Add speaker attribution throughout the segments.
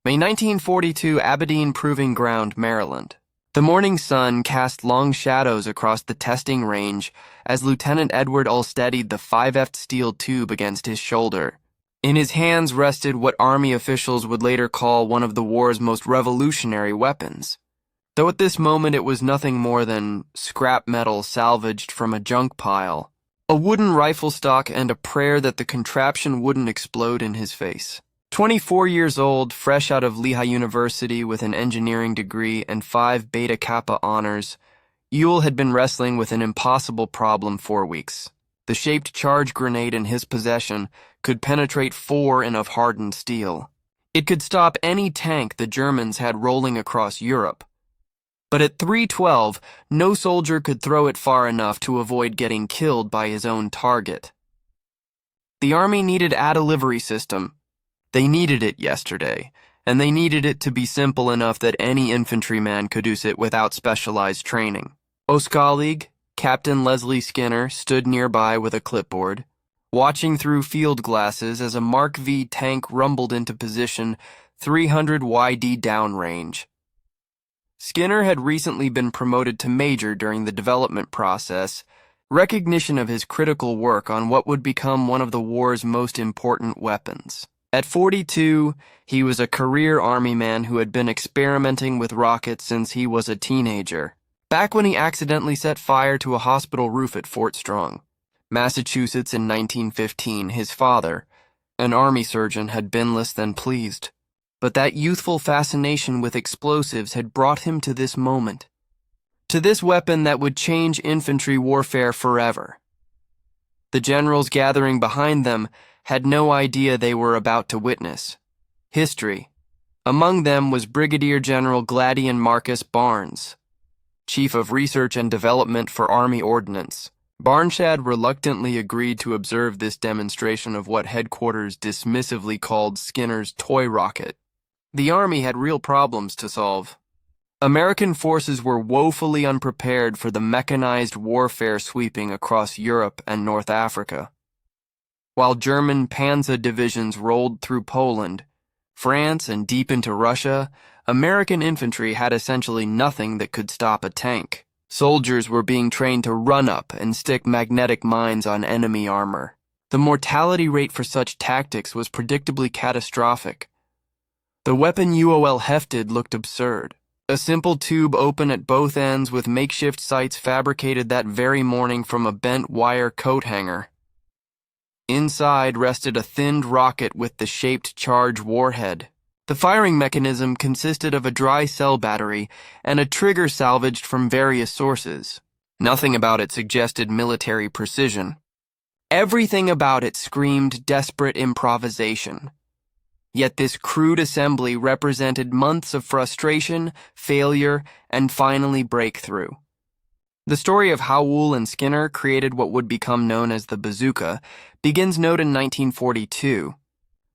Speaker 1: May 1942, Aberdeen Proving Ground, Maryland. The morning sun cast long shadows across the testing range as Lieutenant Edward Ull steadied the 5F steel tube against his shoulder. In his hands rested what Army officials would later call one of the war's most revolutionary weapons. Though at this moment it was nothing more than scrap metal salvaged from a junk pile, a wooden rifle stock and a prayer that the contraption wouldn't explode in his face. 24 years old, fresh out of Lehigh University with an engineering degree and 5 Beta Kappa honors, Ewell had been wrestling with an impossible problem for weeks. The shaped charge grenade in his possession could penetrate 4 in of hardened steel. It could stop any tank the Germans had rolling across Europe. But at 312, no soldier could throw it far enough to avoid getting killed by his own target. The Army needed a delivery system. They needed it yesterday, and they needed it to be simple enough that any infantryman could use it without specialized training. Oscolleague, Captain Leslie Skinner, stood nearby with a clipboard, watching through field glasses as a Mark V tank rumbled into position 300 YD downrange. Skinner had recently been promoted to major during the development process, recognition of his critical work on what would become one of the war's most important weapons. At 42, he was a career Army man who had been experimenting with rockets since he was a teenager, back when he accidentally set fire to a hospital roof at Fort Strong, Massachusetts in 1915. His father, an Army surgeon, had been less than pleased. But that youthful fascination with explosives had brought him to this moment, to this weapon that would change infantry warfare forever. The generals gathering behind them had no idea they were about to witness history. Among them was Brigadier General Gladian Marcus Barnes, Chief of Research and Development for Army Ordnance. Barnes had reluctantly agreed to observe this demonstration of what headquarters dismissively called Skinner's toy rocket. The Army had real problems to solve. American forces were woefully unprepared for the mechanized warfare sweeping across Europe and North Africa. While German Panzer divisions rolled through Poland, France, and deep into Russia, American infantry had essentially nothing that could stop a tank. Soldiers were being trained to run up and stick magnetic mines on enemy armor. The mortality rate for such tactics was predictably catastrophic. The weapon UOL hefted looked absurd. A simple tube open at both ends with makeshift sights fabricated that very morning from a bent wire coat hanger. Inside rested a thinned rocket with the shaped charge warhead. The firing mechanism consisted of a dry cell battery and a trigger salvaged from various sources. Nothing about it suggested military precision. Everything about it screamed desperate improvisation. Yet this crude assembly represented months of frustration, failure, and finally breakthrough. The story of how Ewell and Skinner created what would become known as the Bazooka begins not in 1942,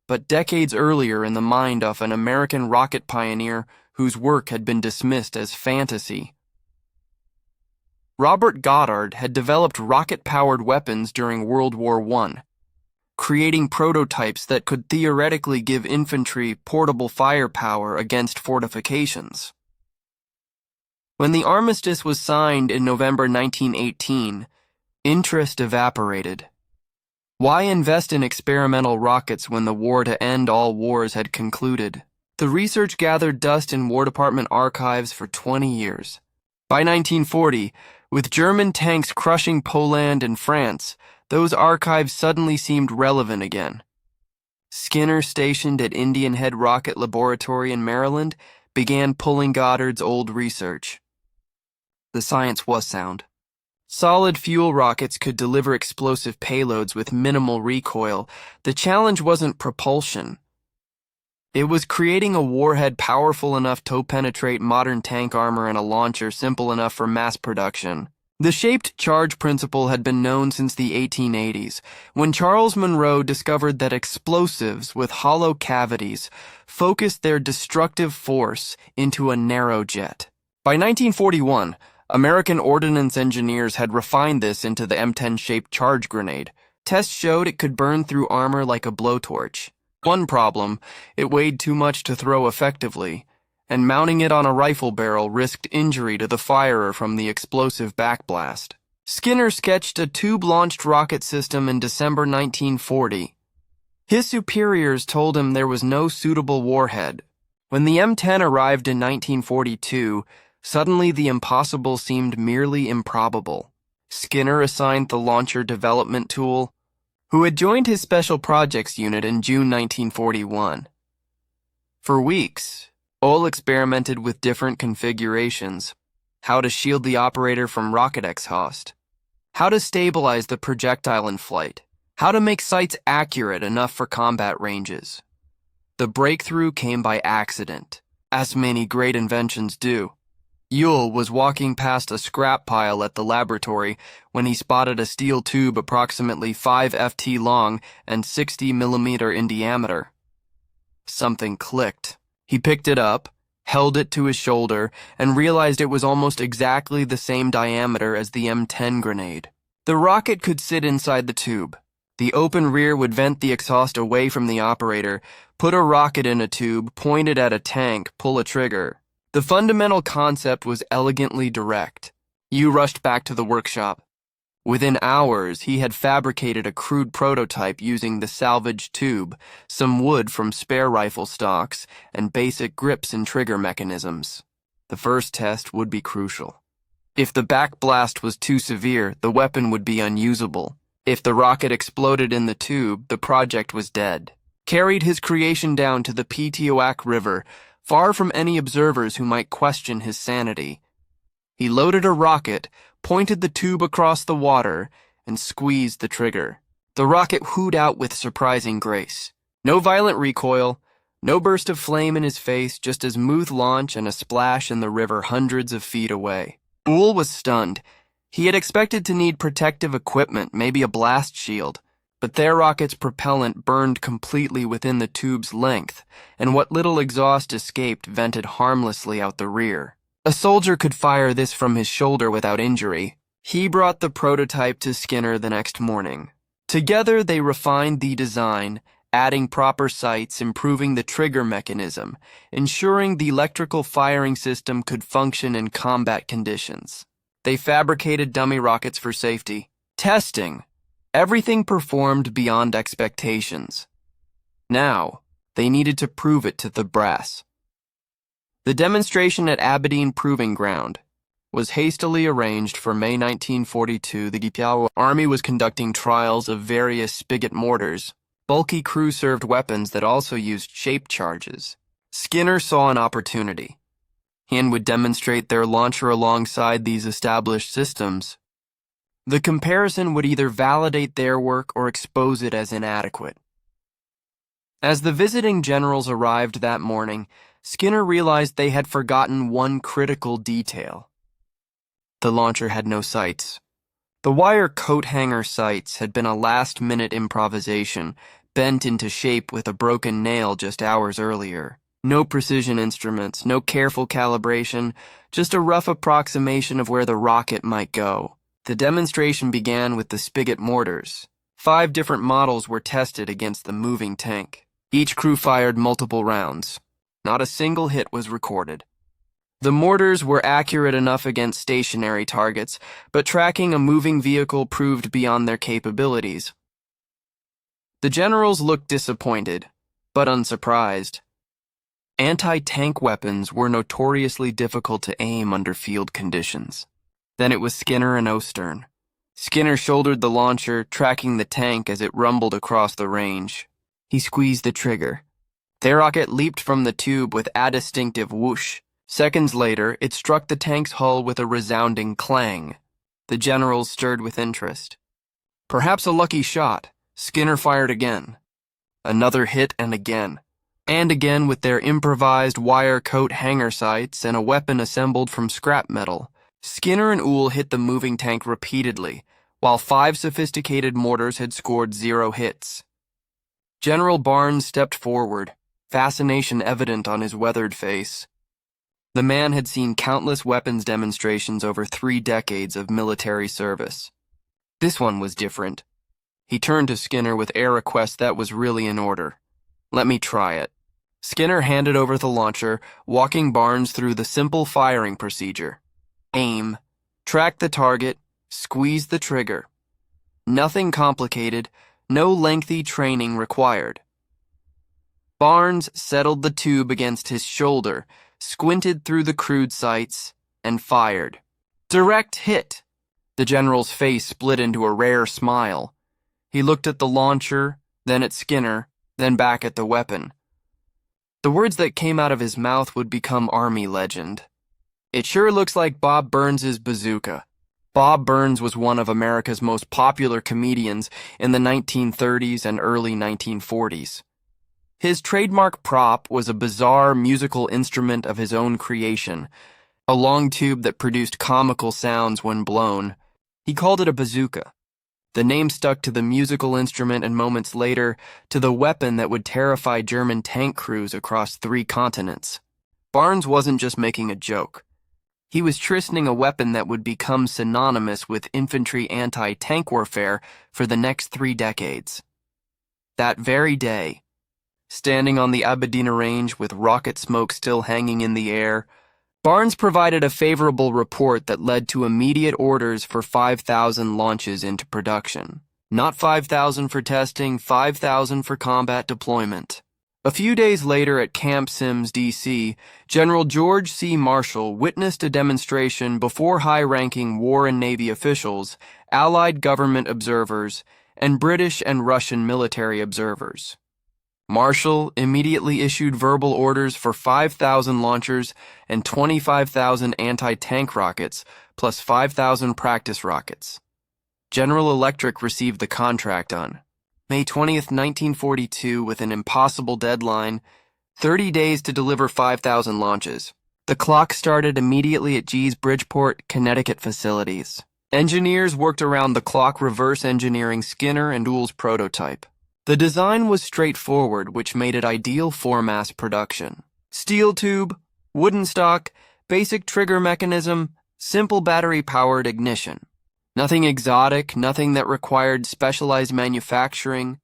Speaker 1: but decades earlier in the mind of an American rocket pioneer whose work had been dismissed as fantasy. Robert Goddard had developed rocket-powered weapons during World War I, creating prototypes that could theoretically give infantry portable firepower against fortifications. When the armistice was signed in November 1918, interest evaporated. Why invest in experimental rockets when the war to end all wars had concluded? The research gathered dust in War Department archives for 20 years. By 1940, with German tanks crushing Poland and France, those archives suddenly seemed relevant again. Skinner, stationed at Indian Head Rocket Laboratory in Maryland, began pulling Goddard's old research. The science was sound. Solid fuel rockets could deliver explosive payloads with minimal recoil. The challenge wasn't propulsion. It was creating a warhead powerful enough to penetrate modern tank armor and a launcher simple enough for mass production. The shaped charge principle had been known since the 1880s, when Charles Monroe discovered that explosives with hollow cavities focused their destructive force into a narrow jet. By 1941, American ordnance engineers had refined this into the M10-shaped charge grenade. Tests showed it could burn through armor like a blowtorch, One problem, it weighed too much to throw effectively, and mounting it on a rifle barrel risked injury to the firer from the explosive backblast. Skinner sketched a tube-launched rocket system in December 1940. His superiors told him there was no suitable warhead. When the M10 arrived in 1942, suddenly the impossible seemed merely improbable. Skinner assigned the launcher development tool, who had joined his Special Projects Unit in June 1941. For weeks, Uhl experimented with different configurations: how to shield the operator from rocket exhaust, how to stabilize the projectile in flight, how to make sights accurate enough for combat ranges. The breakthrough came by accident, as many great inventions do. Uhl was walking past a scrap pile at the laboratory when he spotted a steel tube approximately 5 ft long and 60 mm in diameter. Something clicked. He picked it up, held it to his shoulder, and realized it was almost exactly the same diameter as the M10 grenade. The rocket could sit inside the tube. The open rear would vent the exhaust away from the operator, put a rocket in a tube, point it at a tank, pull a trigger. The fundamental concept was elegantly direct. Yu rushed back to the workshop. Within hours, he had fabricated a crude prototype using the salvaged tube, some wood from spare rifle stocks, and basic grips and trigger mechanisms. The first test would be crucial. If the backblast was too severe, the weapon would be unusable. If the rocket exploded in the tube, the project was dead. Carried his creation down to the Ptioak River, far from any observers who might question his sanity. He loaded a rocket, pointed the tube across the water, and squeezed the trigger. The rocket hooed out with surprising grace. No violent recoil, no burst of flame in his face, just a smooth launch and a splash in the river hundreds of feet away. Uhl was stunned. He had expected to need protective equipment, maybe a blast shield, but their rocket's propellant burned completely within the tube's length, and what little exhaust escaped vented harmlessly out the rear. A soldier could fire this from his shoulder without injury. He brought the prototype to Skinner the next morning. Together they refined the design, adding proper sights, improving the trigger mechanism, ensuring the electrical firing system could function in combat conditions. They fabricated dummy rockets for safety. Testing. Everything performed beyond expectations. Now, they needed to prove it to the brass. The demonstration at Aberdeen Proving Ground was hastily arranged for May 1942. The WWII Army was conducting trials of various spigot mortars, bulky crew-served weapons that also used shape charges. Skinner saw an opportunity. He would demonstrate their launcher alongside these established systems. The comparison would either validate their work or expose it as inadequate. As the visiting generals arrived that morning, Skinner realized they had forgotten one critical detail. The launcher had no sights. The wire coat hanger sights had been a last-minute improvisation, bent into shape with a broken nail just hours earlier. No precision instruments, no careful calibration, just a rough approximation of where the rocket might go. The demonstration began with the spigot mortars. 5 different models were tested against the moving tank. Each crew fired multiple rounds. Not a single hit was recorded. The mortars were accurate enough against stationary targets, but tracking a moving vehicle proved beyond their capabilities. The generals looked disappointed, but unsurprised. Anti-tank weapons were notoriously difficult to aim under field conditions. Then it was Skinner and Ostern. Skinner shouldered the launcher, tracking the tank as it rumbled across the range. He squeezed the trigger. Their rocket leaped from the tube with a distinctive whoosh. Seconds later, it struck the tank's hull with a resounding clang. The generals stirred with interest. Perhaps a lucky shot. Skinner fired again. Another hit and again with their improvised wire coat hanger sights and a weapon assembled from scrap metal. Skinner and Uhl hit the moving tank repeatedly, while 5 sophisticated mortars had scored 0 hits. General Barnes stepped forward, fascination evident on his weathered face. The man had seen countless weapons demonstrations over 3 decades of military service. This one was different. He turned to Skinner with a request that was really in order. Let me try it. Skinner handed over the launcher, walking Barnes through the simple firing procedure. Aim, track the target, squeeze the trigger. Nothing complicated, no lengthy training required. Barnes settled the tube against his shoulder, squinted through the crude sights, and fired. Direct hit! The general's face split into a rare smile. He looked at the launcher, then at Skinner, then back at the weapon. The words that came out of his mouth would become Army legend. It sure looks like Bob Burns's bazooka. Bob Burns was one of America's most popular comedians in the 1930s and early 1940s. His trademark prop was a bizarre musical instrument of his own creation, a long tube that produced comical sounds when blown. He called it a bazooka. The name stuck to the musical instrument and moments later to the weapon that would terrify German tank crews across 3 continents. Barnes wasn't just making a joke. He was christening a weapon that would become synonymous with infantry anti-tank warfare for the next 3 decades. That very day, standing on the Aberdeen Range with rocket smoke still hanging in the air, Barnes provided a favorable report that led to immediate orders for 5,000 launches into production. Not 5,000 for testing, 5,000 for combat deployment. A few days later at Camp Sims, D.C., General George C. Marshall witnessed a demonstration before high-ranking War and Navy officials, Allied government observers, and British and Russian military observers. Marshall immediately issued verbal orders for 5,000 launchers and 25,000 anti-tank rockets, plus 5,000 practice rockets. General Electric received the contract on May 20th, 1942, with an impossible deadline, 30 days to deliver 5,000 launches. The clock started immediately at GE's Bridgeport, Connecticut facilities. Engineers worked around the clock reverse engineering Skinner and Uhl's prototype. The design was straightforward, which made it ideal for mass production. Steel tube, wooden stock, basic trigger mechanism, simple battery-powered ignition. Nothing exotic, nothing that required specialized manufacturing,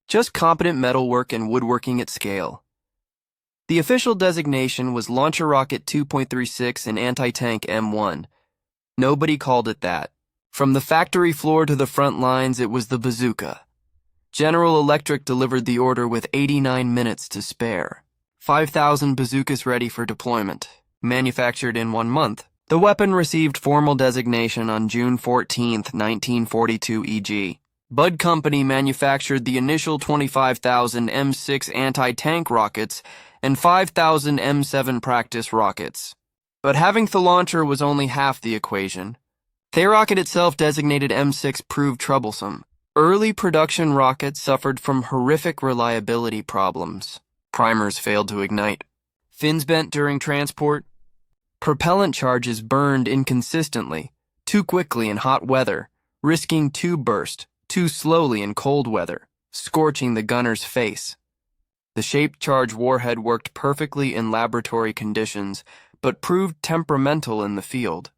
Speaker 1: just competent metalwork and woodworking at scale. The official designation was Launcher Rocket 2.36 and Anti-Tank M1. Nobody called it that. From the factory floor to the front lines, it was the Bazooka. General Electric delivered the order with 89 minutes to spare. 5,000 bazookas ready for deployment, manufactured in 1 month. The weapon received formal designation on June 14, 1942 EG. Bud Company manufactured the initial 25,000 M6 anti-tank rockets and 5,000 M7 practice rockets. But having the launcher was only half the equation. The rocket itself, designated M6, proved troublesome. Early production rockets suffered from horrific reliability problems. Primers failed to ignite. Fins bent during transport. Propellant charges burned inconsistently, too quickly in hot weather, risking tube burst, too slowly in cold weather, scorching the gunner's face. The shaped charge warhead worked perfectly in laboratory conditions, but proved temperamental in the field.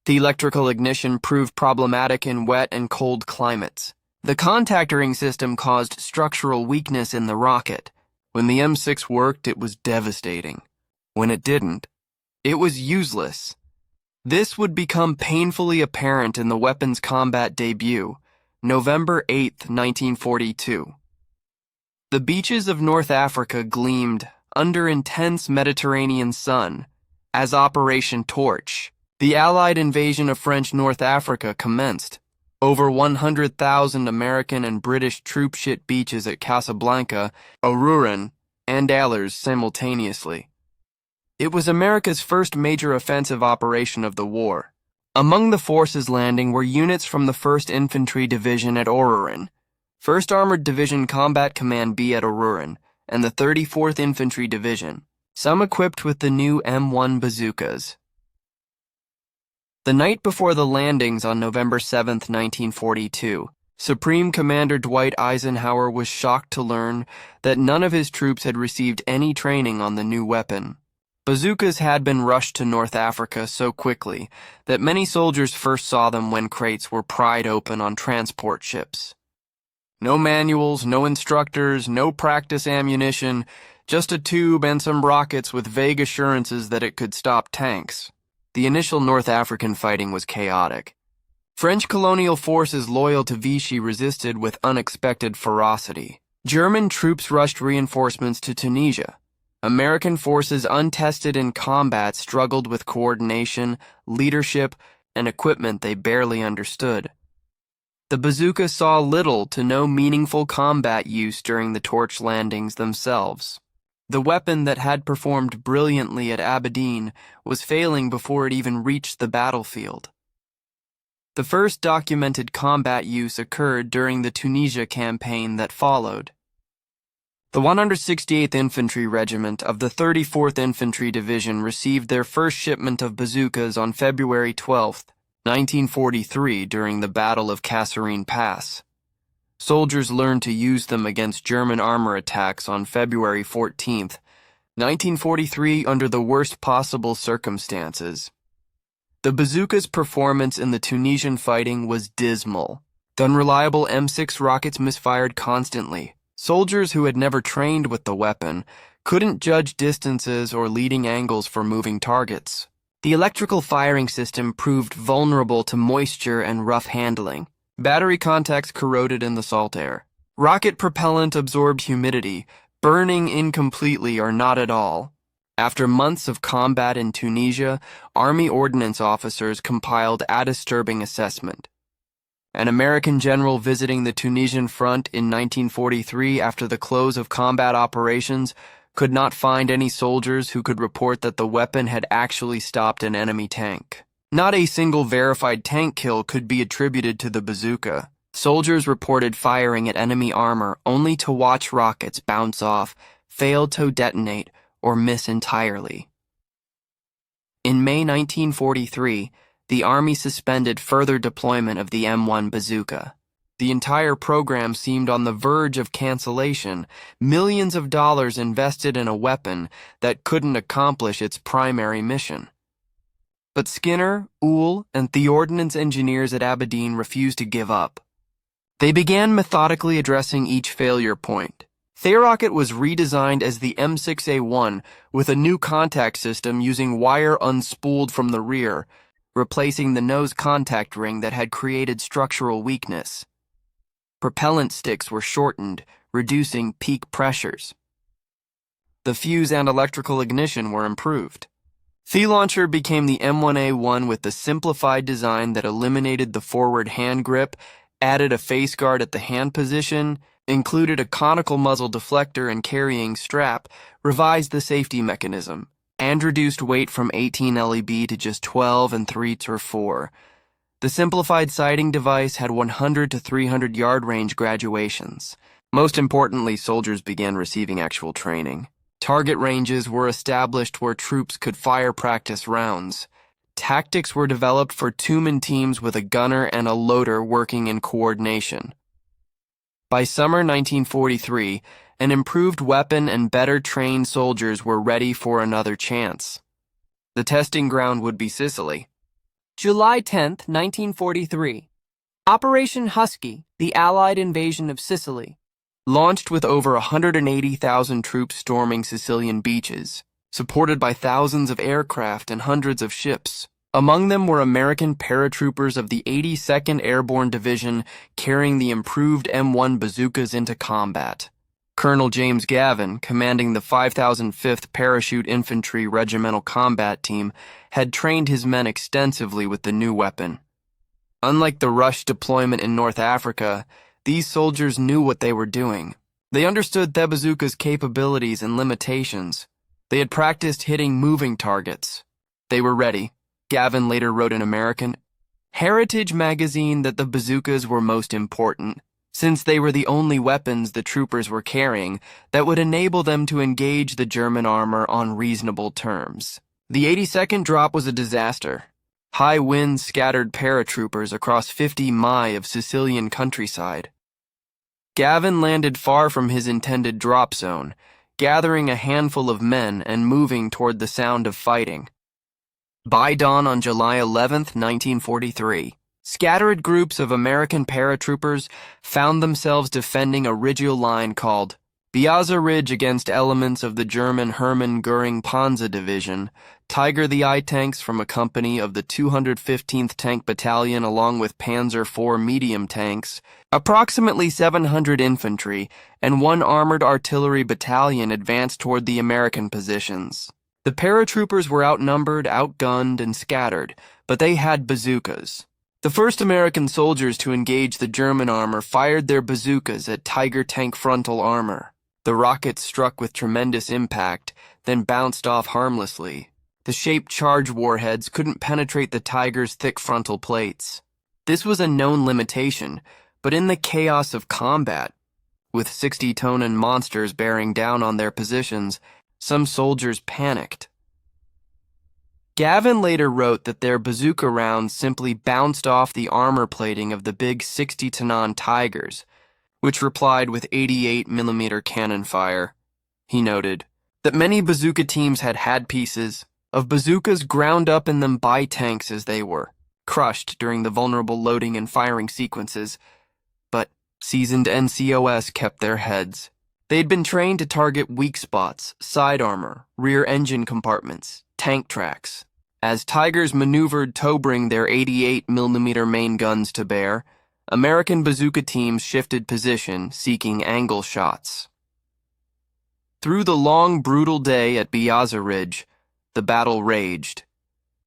Speaker 1: The electrical ignition proved problematic in wet and cold climates. The contactoring system caused structural weakness in the rocket. When the M6 worked, it was devastating. When it didn't, it was useless. This would become painfully apparent in the weapon's combat debut, November 8, 1942. The beaches of North Africa gleamed under intense Mediterranean sun as Operation Torch. The Allied invasion of French North Africa commenced. Over 100,000 American and British troops hit beaches at Casablanca, Oruran, and Alers simultaneously. It was America's first major offensive operation of the war. Among the forces landing were units from the 1st Infantry Division at Oruran, 1st Armored Division Combat Command B at Oruran, and the 34th Infantry Division, some equipped with the new M1 bazookas. The night before the landings on November 7, 1942, Supreme Commander Dwight Eisenhower was shocked to learn that none of his troops had received any training on the new weapon. Bazookas had been rushed to North Africa so quickly that many soldiers first saw them when crates were pried open on transport ships. No manuals, no instructors, no practice ammunition, just a tube and some rockets with vague assurances that it could stop tanks. The initial North African fighting was chaotic. French colonial forces loyal to Vichy resisted with unexpected ferocity. German troops rushed reinforcements to Tunisia. American forces untested in combat struggled with coordination, leadership, and equipment they barely understood. The bazooka saw little to no meaningful combat use during the torch landings themselves. The weapon that had performed brilliantly at Aberdeen was failing before it even reached the battlefield. The first documented combat use occurred during the Tunisia campaign that followed. The 168th Infantry Regiment of the 34th Infantry Division received their first shipment of bazookas on February 12, 1943, during the Battle of Kasserine Pass. Soldiers learned to use them against German armor attacks on February 14, 1943, under the worst possible circumstances. The bazooka's performance in the Tunisian fighting was dismal. The unreliable M6 rockets misfired constantly. Soldiers who had never trained with the weapon couldn't judge distances or leading angles for moving targets. The electrical firing system proved vulnerable to moisture and rough handling. Battery contacts corroded in the salt air. Rocket propellant absorbed humidity, burning incompletely or not at all. After months of combat in Tunisia, Army ordnance officers compiled a disturbing assessment. An American general visiting the Tunisian front in 1943 after the close of combat operations could not find any soldiers who could report that the weapon had actually stopped an enemy tank. Not a single verified tank kill could be attributed to the bazooka. Soldiers reported firing at enemy armor only to watch rockets bounce off, fail to detonate, or miss entirely. In May 1943, the Army suspended further deployment of the M1 bazooka. The entire program seemed on the verge of cancellation, millions of dollars invested in a weapon that couldn't accomplish its primary mission. But Skinner, Uhl, and the ordnance engineers at Aberdeen refused to give up. They began methodically addressing each failure point. The rocket was redesigned as the M6A1 with a new contact system using wire unspooled from the rear, replacing the nose contact ring that had created structural weakness. Propellant sticks were shortened, reducing peak pressures. The fuse and electrical ignition were improved. The launcher became the M1A1 with the simplified design that eliminated the forward hand grip, added a face guard at the hand position, included a conical muzzle deflector and carrying strap, revised the safety mechanism, and reduced weight from 18 lb to just 12 3/4. The simplified sighting device had 100 to 300 yard range graduations. Most importantly, soldiers began receiving actual training. Target ranges were established where troops could fire practice rounds. Tactics were developed for two-man teams with a gunner and a loader working in coordination. By summer 1943, an improved weapon and better trained soldiers were ready for another chance. The testing ground would be Sicily. July 10, 1943. Operation Husky, the Allied invasion of Sicily. Launched with over 180,000 troops storming Sicilian beaches, supported by thousands of aircraft and hundreds of ships. Among them were American paratroopers of the 82nd Airborne Division carrying the improved M1 bazookas into combat. Colonel James Gavin, commanding the 5005th Parachute Infantry Regimental Combat Team, had trained his men extensively with the new weapon. Unlike the rush deployment in North Africa, these soldiers knew what they were doing. They understood the bazooka's capabilities and limitations. They had practiced hitting moving targets. They were ready. Gavin later wrote in American Heritage magazine that the bazookas were most important, since they were the only weapons the troopers were carrying that would enable them to engage the German armor on reasonable terms. The 82nd drop was a disaster. High winds scattered paratroopers across 50 mi of Sicilian countryside. Gavin landed far from his intended drop zone, gathering a handful of men and moving toward the sound of fighting. By dawn on July 11, 1943, Scattered groups of American paratroopers found themselves defending a ridgeal line called WWII against elements of the German Hermann Göring Panzer Division, Tiger WWII tanks from a company of the 215th Tank Battalion along with Panzer IV medium tanks, approximately 700 infantry, and one armored artillery battalion advanced toward the American positions. The paratroopers were outnumbered, outgunned, and scattered, but they had bazookas. The first American soldiers to engage the German armor fired their bazookas at Tiger tank frontal armor. The rockets struck with tremendous impact, then bounced off harmlessly. The shaped charge warheads couldn't penetrate the Tiger's thick frontal plates. This was a known limitation, but in the chaos of combat, with 60-ton monsters bearing down on their positions, some soldiers panicked. Gavin later wrote that their bazooka rounds simply bounced off the armor plating of the big 60-ton Tigers, which replied with 88mm cannon fire. He noted that many bazooka teams had pieces of bazookas ground up in them by tanks as they were crushed during the vulnerable loading and firing sequences, but seasoned NCOS kept their heads. They'd been trained to target weak spots, side armor, rear engine compartments, tank tracks. As Tigers maneuvered to bring their 88mm main guns to bear, American bazooka teams shifted position, seeking angle shots. Through the long, brutal day at WWII, the battle raged.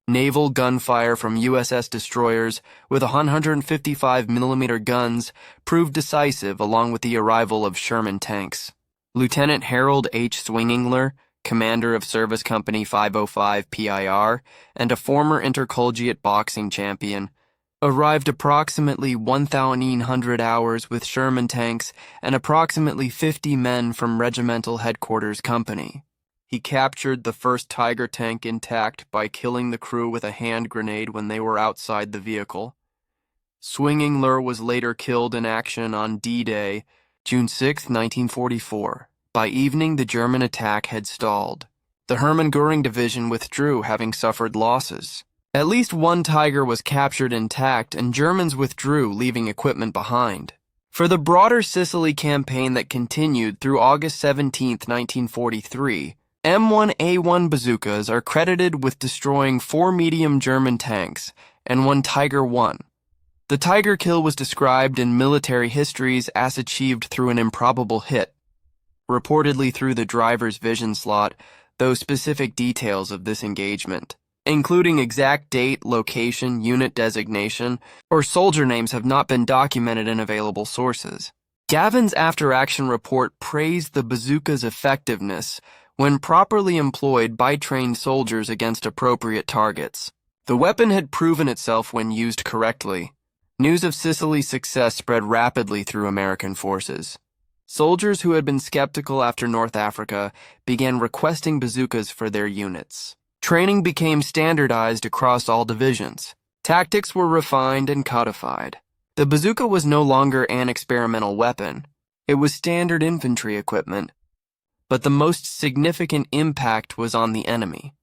Speaker 1: Naval gunfire from USS destroyers with 155mm guns proved decisive along with the arrival of Sherman tanks. Lieutenant Harold H. Swingingler, commander of Service Company 505 PIR, and a former intercollegiate boxing champion, arrived approximately 1,100 hours with Sherman tanks and approximately 50 men from Regimental Headquarters Company. He captured the first Tiger tank intact by killing the crew with a hand grenade when they were outside the vehicle. Swingingler was later killed in action on D-Day, June 6, 1944. By evening, the German attack had stalled. The Hermann Göring Division withdrew, having suffered losses. At least one Tiger was captured intact, and Germans withdrew, leaving equipment behind. For the broader Sicily campaign that continued through August 17, 1943, M1A1 bazookas are credited with destroying 4 medium German tanks and 1 Tiger I. The Tiger kill was described in military histories as achieved through an improbable hit, reportedly through the driver's vision slot, though specific details of this engagement, including exact date, location, unit designation, or soldier names have not been documented in available sources. Gavin's after-action report praised the bazooka's effectiveness when properly employed by trained soldiers against appropriate targets. The weapon had proven itself when used correctly. News of Sicily's success spread rapidly through American forces. Soldiers who had been skeptical after North Africa began requesting bazookas for their units. Training became standardized across all divisions. Tactics were refined and codified. The bazooka was no longer an experimental weapon. It was standard infantry equipment. But the most significant impact was on the enemy.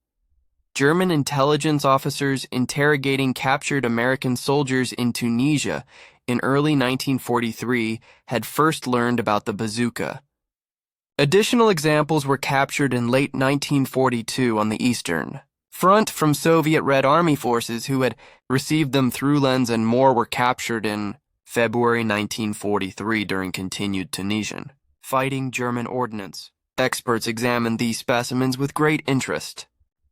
Speaker 1: German intelligence officers interrogating captured American soldiers in Tunisia in early 1943 had first learned about the bazooka. Additional examples were captured in late 1942 on the Eastern Front from Soviet Red Army forces who had received them through Lens, and more were captured in February 1943 during continued Tunisian fighting German ordnance. Experts examined these specimens with great interest.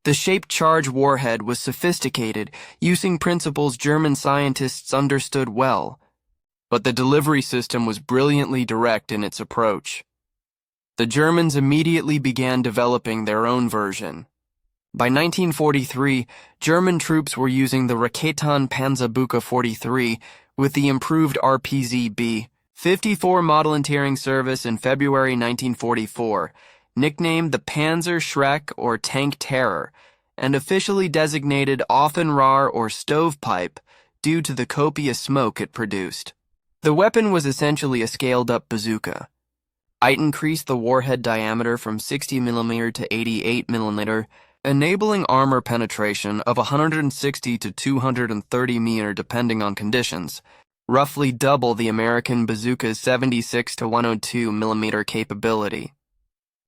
Speaker 1: The shaped charge warhead was sophisticated, using principles German scientists understood well, but the delivery system was brilliantly direct in its approach. The Germans immediately began developing their own version. By 1943, German troops were using the Raketen Panzerbuka 43 with the improved RPZ-B 54 model entering service in February 1944, nicknamed the Panzer Schreck or Tank Terror, and officially designated Offenrohr or Stovepipe due to the copious smoke it produced. The weapon was essentially a scaled-up bazooka. It increased the warhead diameter from 60mm to 88mm, enabling armor penetration of 160 to 230 meter depending on conditions, roughly double the American Bazooka's 76 to 102 millimeter capability.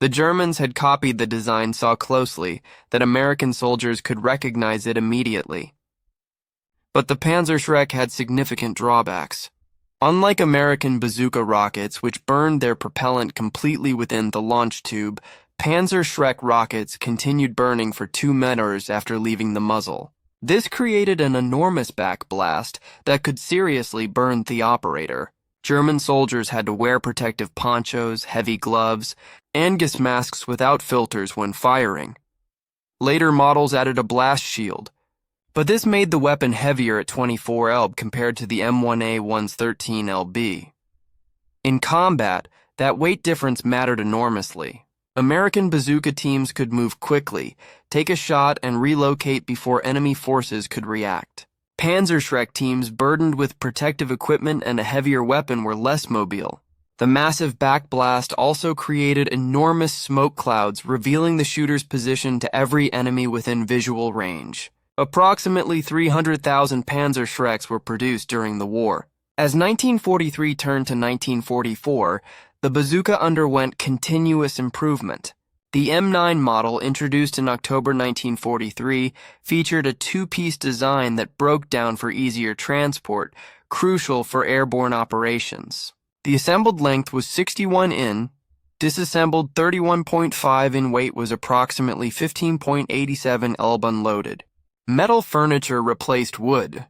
Speaker 1: The Germans had copied the design so closely that American soldiers could recognize it immediately. But the Panzerschreck had significant drawbacks. Unlike American bazooka rockets, which burned their propellant completely within the launch tube, Panzerschreck rockets continued burning for 2 meters after leaving the muzzle. This created an enormous backblast that could seriously burn the operator. German soldiers had to wear protective ponchos, heavy gloves, and gas masks without filters when firing. Later models added a blast shield, but this made the weapon heavier at 24 lb compared to the M1A1's 13 lb. In combat, that weight difference mattered enormously. American bazooka teams could move quickly, take a shot, and relocate before enemy forces could react. Panzerschreck teams burdened with protective equipment and a heavier weapon were less mobile. The massive backblast also created enormous smoke clouds, revealing the shooter's position to every enemy within visual range. Approximately 300,000 Panzerschrecks were produced during the war. As 1943 turned to 1944, the bazooka underwent continuous improvement. The M9 model, introduced in October 1943, featured a two-piece design that broke down for easier transport, crucial for airborne operations. The assembled length was 61 in, disassembled 31.5 in, weight was approximately 15.87 lb unloaded. Metal furniture replaced wood.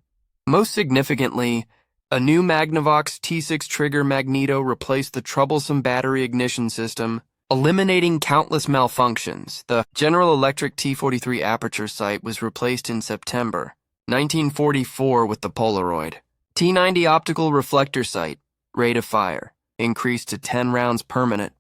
Speaker 1: Most significantly, a new Magnavox T6 trigger magneto replaced the troublesome battery ignition system, eliminating countless malfunctions. The General Electric T43 aperture sight was replaced in September 1944 with the Polaroid. T90 optical reflector sight, rate of fire, increased to 10 rounds per minute.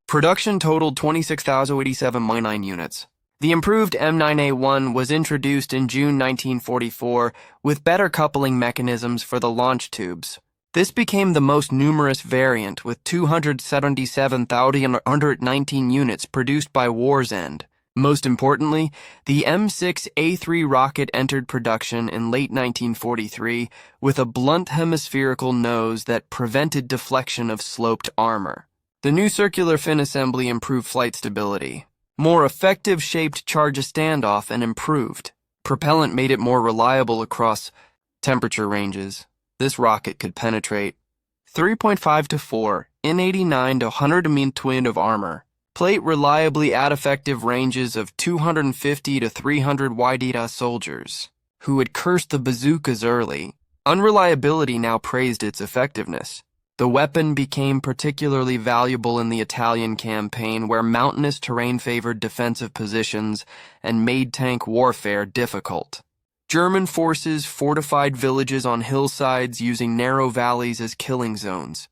Speaker 1: Production totaled 26,087 units. The improved M9A1 was introduced in June 1944 with better coupling mechanisms for the launch tubes. This became the most numerous variant, with 277,119 units produced by war's end. Most importantly, the M6A3 rocket entered production in late 1943 with a blunt hemispherical nose that prevented deflection of sloped armor. The new circular fin assembly improved flight stability. More effective shaped charge a standoff and improved. Propellant made it more reliable across temperature ranges. This rocket could penetrate 3.5 to 4 in 89 to 100 mean twin of armor. Plate reliably at effective ranges of 250 to 300 WWII soldiers, who had cursed the bazookas early. Unreliability now praised its effectiveness. The weapon became particularly valuable in the Italian campaign, where mountainous terrain favored defensive positions and made tank warfare difficult. German forces fortified villages on hillsides using narrow valleys as killing zones.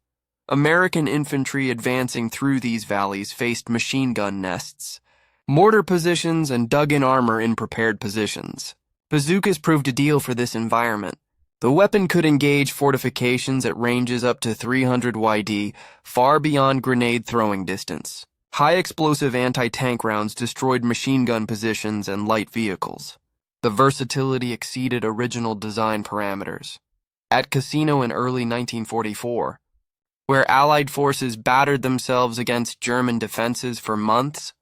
Speaker 1: American infantry advancing through these valleys faced machine gun nests, mortar positions, and dug-in armor in prepared positions. Bazookas proved ideal for this environment. The weapon could engage fortifications at ranges up to 300 WWII, far beyond grenade throwing distance. High-explosive anti-tank rounds destroyed machine gun positions and light vehicles. The versatility exceeded original design parameters. At Cassino in early 1944, where Allied forces battered themselves against German defenses for months,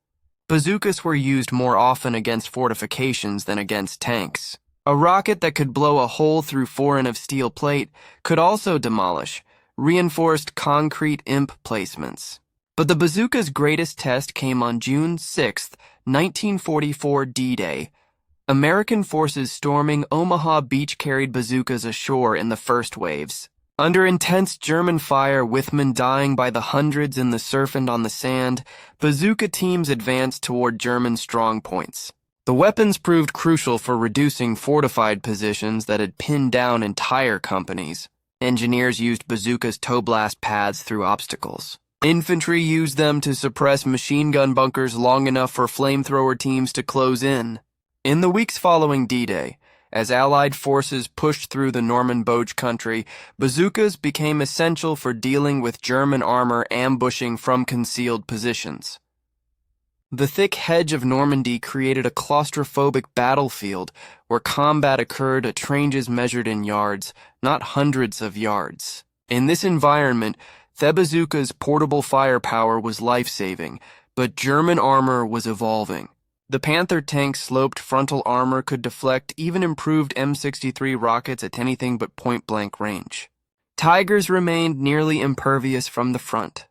Speaker 1: bazookas were used more often against fortifications than against tanks. A rocket that could blow a hole through 4 in of steel plate could also demolish reinforced concrete imp placements. But the bazooka's greatest test came on June 6, 1944 D-Day. American forces storming Omaha Beach carried bazookas ashore in the first waves. Under intense German fire, with men dying by the hundreds in the surf and on the sand, bazooka teams advanced toward German strongpoints. The weapons proved crucial for reducing fortified positions that had pinned down entire companies. Engineers used bazookas to blast paths through obstacles. Infantry used them to suppress machine gun bunkers long enough for flamethrower teams to close in. In the weeks following D-Day, as Allied forces pushed through the Norman Boche country, bazookas became essential for dealing with German armor ambushing from concealed positions. The thick hedge of Normandy created a claustrophobic battlefield where combat occurred at ranges measured in yards, not hundreds of yards. In this environment, the bazooka's portable firepower was life-saving, but German armor was evolving. The Panther tank's sloped frontal armor could deflect even improved M63 rockets at anything but point-blank range. Tigers remained nearly impervious from the front.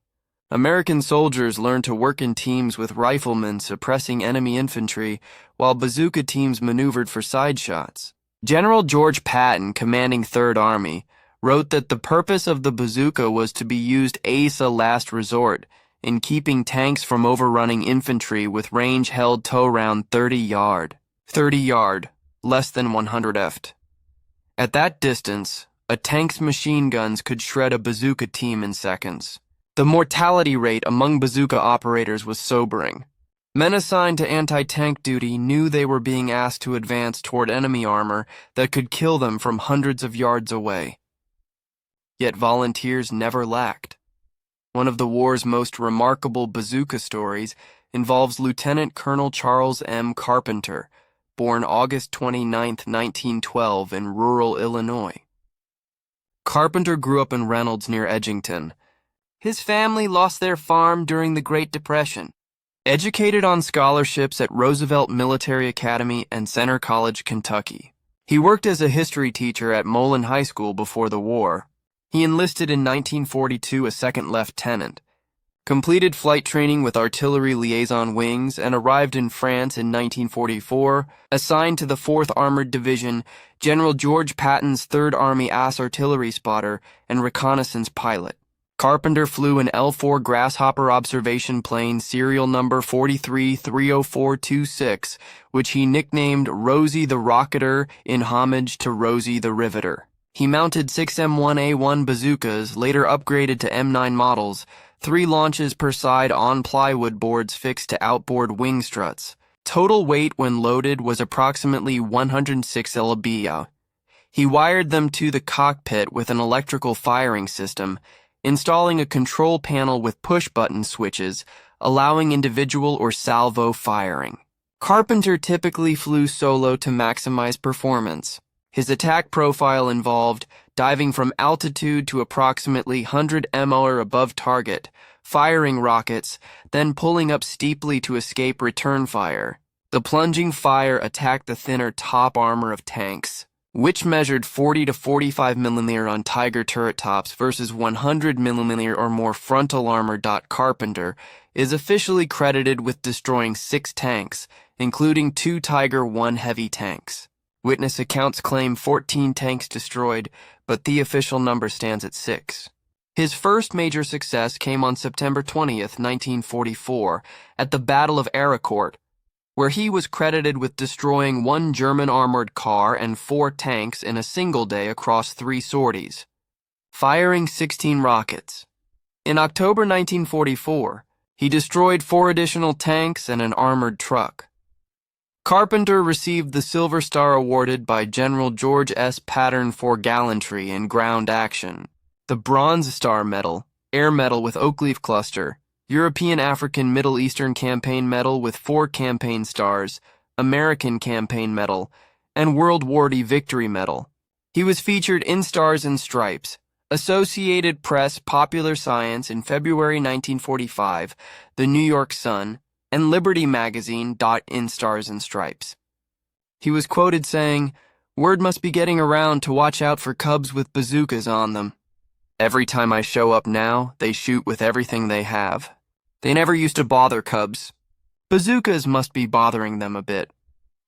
Speaker 1: American soldiers learned to work in teams with riflemen suppressing enemy infantry, while bazooka teams maneuvered for side shots. General George Patton, commanding 3rd Army, wrote that the purpose of the bazooka was to be used as a last resort, in keeping tanks from overrunning infantry with range held to around 30 yard. 30 yard, less than 100 ft. At that distance, a tank's machine guns could shred a bazooka team in seconds. The mortality rate among bazooka operators was sobering. Men assigned to anti-tank duty knew they were being asked to advance toward enemy armor that could kill them from hundreds of yards away. Yet volunteers never lacked. One of the war's most remarkable bazooka stories involves Lieutenant Colonel Charles M. Carpenter, born August 29, 1912 in rural Illinois. Carpenter grew up in Reynolds near Edgington. His family lost their farm during the Great Depression. Educated on scholarships at Roosevelt Military Academy and Center College, Kentucky. He worked as a history teacher at Mullen High School before the war. He enlisted in 1942 as second lieutenant, completed flight training with artillery liaison wings, and arrived in France in 1944, assigned to the 4th Armored Division, General George Patton's 3rd Army ass artillery spotter and reconnaissance pilot. Carpenter flew an L-4 Grasshopper observation plane serial number 4330426, which he nicknamed Rosie the Rocketer in homage to Rosie the Riveter. He mounted 6 M1A1 bazookas, later upgraded to M9 models, 3 launches per side on plywood boards fixed to outboard wing struts. Total weight when loaded was approximately 106 lb. He wired them to the cockpit with an electrical firing system, installing a control panel with push-button switches, allowing individual or salvo firing. Carpenter typically flew solo to maximize performance. His attack profile involved diving from altitude to approximately 100 m or above target, firing rockets, then pulling up steeply to escape return fire. The plunging fire attacked the thinner top armor of tanks, which measured 40 to 45 mm on Tiger turret tops versus 100 mm or more frontal armor. Carpenter is officially credited with destroying 6 tanks, including 2 Tiger I heavy tanks. Witness accounts claim 14 tanks destroyed, but the official number stands at 6. His first major success came on September 20th, 1944, at the Battle of Aricourt, where he was credited with destroying 1 German armored car and 4 tanks in a single day across 3 sorties, firing 16 rockets. In October 1944, he destroyed 4 additional tanks and an armored truck. Carpenter received the Silver Star awarded by General George S. Patton for gallantry in ground action, the Bronze Star Medal, Air Medal with Oak Leaf Cluster, European African Middle Eastern Campaign Medal with 4 campaign stars, American Campaign Medal, and World War II Victory Medal. He was featured in Stars and Stripes, Associated Press Popular Science in February 1945, The New York Sun, and Liberty Magazine. In Stars and Stripes. He was quoted saying, "Word must be getting around to watch out for cubs with bazookas on them. Every time I show up now, they shoot with everything they have. They never used to bother cubs. Bazookas must be bothering them a bit."